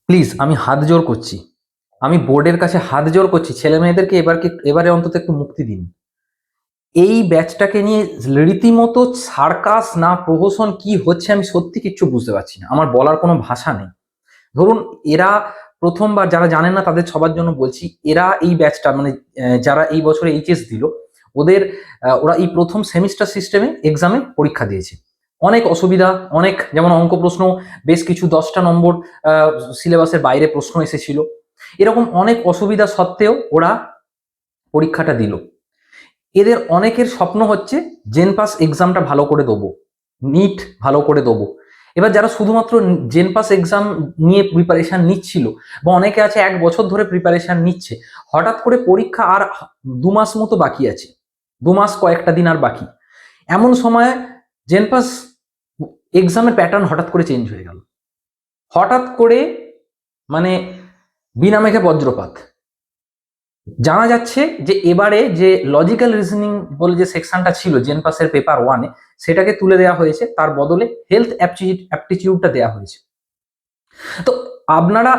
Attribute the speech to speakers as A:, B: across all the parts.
A: Please আমি হাত জোড় করছি, আমি বোর্ডের কাছে হাত জোড় করছি, ছেলে মেয়েদেরকে এবারে অন্তত একটু মুক্তি দিন। এই ব্যাচটাকে নিয়ে রীতিমতো সার্কাস না প্রহসন কি হচ্ছে আমি সত্যি কিচ্ছু বুঝতে পারছি না, আমার বলার কোনো ভাষা নেই। ধরুন এরা প্রথমবার, যারা জানেন না তাদের সবার জন্য বলছি, এরা এই ব্যাচটা মানে যারা এই বছরে এইচএস দিল, ওদের ওরা এই প্রথম সেমিস্টার সিস্টেমে এক্সামে পরীক্ষা দিয়েছে। অনেক অসুবিধা, অনেক, যেমন অঙ্ক প্রশ্ন বেশ কিছু 10টা নম্বর সিলেবাসের বাইরে প্রশ্ন এসেছিল, এরকম অনেক অসুবিধা সত্ত্বেও ওরা পরীক্ষাটা দিল। এদের অনেকের স্বপ্ন হচ্ছে জেন পাস এক্সামটা ভালো করে দেবো, নিট ভালো করে দেবো। এবার যারা শুধুমাত্র জেন পাস এক্সাম নিয়ে প্রিপারেশন নিচ্ছিল, বা অনেকে আছে 1 বছর ধরে প্রিপারেশন নিচ্ছে, হঠাৎ করে পরীক্ষা আর 2 মাস মতো বাকি আছে, 2 মাস কয়েকটা দিন আর বাকি, এমন সময় জেন পাস এক্সামের প্যাটার্ন হঠাৎ করে চেঞ্জ হয়ে গেল। হঠাৎ করে মানে বিনা মেঘে বজ্রপাত। জানা যাচ্ছে যে এবারে যে লজিক্যাল রিজনিং বলে যে সেকশনটা ছিল জেন পাসের পেপার 1-এ, সেটাকে তুলে দেওয়া হয়েছে, তার বদলে হেলথ অ্যাপটিটিউডটা দেওয়া হয়েছে। তো আপনারা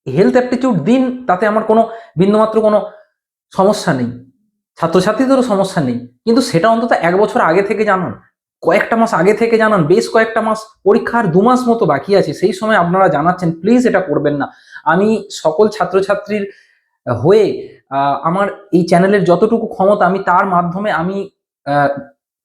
A: হেলথ অ্যাপটিটিউড দিন, তাতে আমার কোনো বিন্দুমাত্র কোনো সমস্যা নেই, ছাত্রছাত্রীদেরও সমস্যা নেই, কিন্তু সেটা অন্তত 1 বছর আগে থেকে জানান, কয়েকটা মাস আগে থেকে জানান, বেশ কয়েকটা মাস, পরীক্ষার 2 মাস মতো বাকি আছে, সেই সময় আপনারা জানাচ্ছেন। প্লিজ এটা করবেন না। আমি সকল ছাত্রছাত্রীর হয়ে আমার এই চ্যানেলের যতটুকু ক্ষমতা, আমি তার মাধ্যমে আমি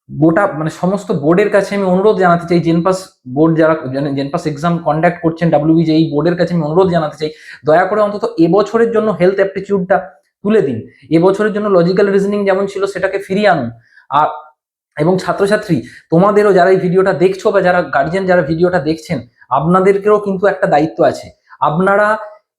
A: গোটা মানে সমস্ত বোর্ডের কাছে আমি অনুরোধ জানাতে চাই, জেনপাস বোর্ড যারা জেনপাস এক্সাম কন্ডাক্ট করছেন, ডাব্লিউবিজেই বোর্ডের কাছে আমি অনুরোধ জানাতে চাই, দয়া করে অন্তত এবছরের জন্য হেলথ অ্যাপটিটিউডটা তুলে দিন। এবছরের জন্য লজিক্যাল রিজনিং যেমন ছিল সেটাকে ফিরিয়ে আনুন। আর এবং ছাত্রছাত্রী, তোমাদেরও যারা এই ভিডিওটা দেখছো বা যারা গার্জিয়ান যারা ভিডিওটা দেখছেন, আপনাদেরকেও কিন্তু একটা দায়িত্ব আছে। আপনারা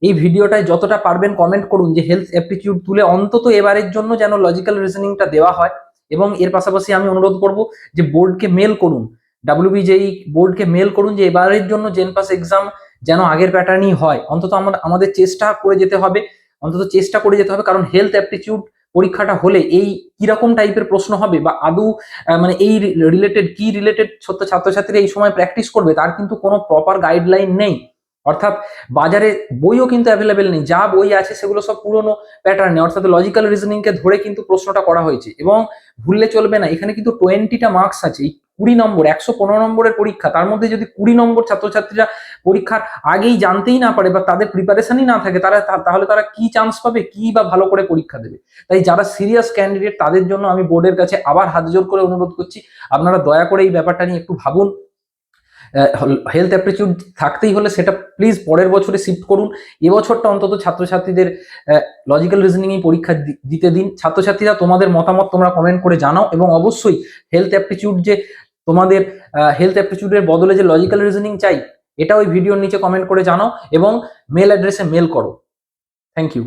A: এই ভিডিওটায় যতটা পারবেন কমেন্ট করুন যে হেলথ অ্যাপটিটিউড তুলে অন্তত এবারের জন্য যেন লজিক্যাল রিজনিংটা দেওয়া হয়। এবং এর পাশাপাশি আমি অনুরোধ করব যে বোর্ডকে মেল করুন, ডাব্লিউবিজেই বোর্ডকে মেল করুন যে এবারের জন্য জেন পাস এক্সাম যেন আগের প্যাটার্নই হয়। অন্তত আমাদের চেষ্টা করে যেতে হবে, কারণ হেলথ অ্যাপটিটিউড পরীক্ষাটা হলে এই কিরকম টাইপের প্রশ্ন হবে, বা আদৌ মানে এই রিলেটেড ছাত্রছাত্রীরা এই সময় প্র্যাকটিস করবে, তার কিন্তু কোনো প্রপার গাইডলাইন নেই। অর্থাৎ বাজারে বইও কিন্তু অ্যাভেলেবেল নেই, যা বই আছে সেগুলো সব পুরনো প্যাটার্নে, অর্থাৎ লজিক্যাল রিজনিং কে ধরে কিন্তু প্রশ্নটা করা হয়েছে। এবং ভুললে চলবে না, এখানে কিন্তু 20টা মার্কস আছে, এই 20 নম্বর, 115 নম্বরের পরীক্ষা, তার মধ্যে যদি 20 নম্বর ছাত্রছাত্রীরা পরীক্ষার আগেই জানতেই না পারে বা তাদের প্রিপারেশনই না থাকে, তাহলে তারা কি চান্স পাবে, কি বা ভালো করে পরীক্ষা দেবে? তাই যারা সিরিয়াস ক্যান্ডিডেট তাদের জন্য আমি বোর্ডের কাছে আবার হাত জোর করে অনুরোধ করছি, আপনারা দয়া করে এই ব্যাপারটা নিয়ে একটু ভাবুন। হেলথ অ্যাপটিটিউড থাকতেই হলে সেটা প্লিজ পরের বছরে শিফট করুন। এবছরটা অন্তত ছাত্রছাত্রীদের লজিক্যাল রিজনিং এই পরীক্ষা দিতে দিন। ছাত্রছাত্রীরা তোমাদের মতামত তোমরা কমেন্ট করে জানাও, এবং অবশ্যই হেলথ অ্যাপটিটিউড যে তোমাদের হেলথ অ্যাপটিটিউডের বদলে যে লজিক্যাল রিজনিং চাই, এটা ওই ভিডিওর নিচে কমেন্ট করে জানাও এবং মেল অ্যাড্রেসে মেল করো। Thank you.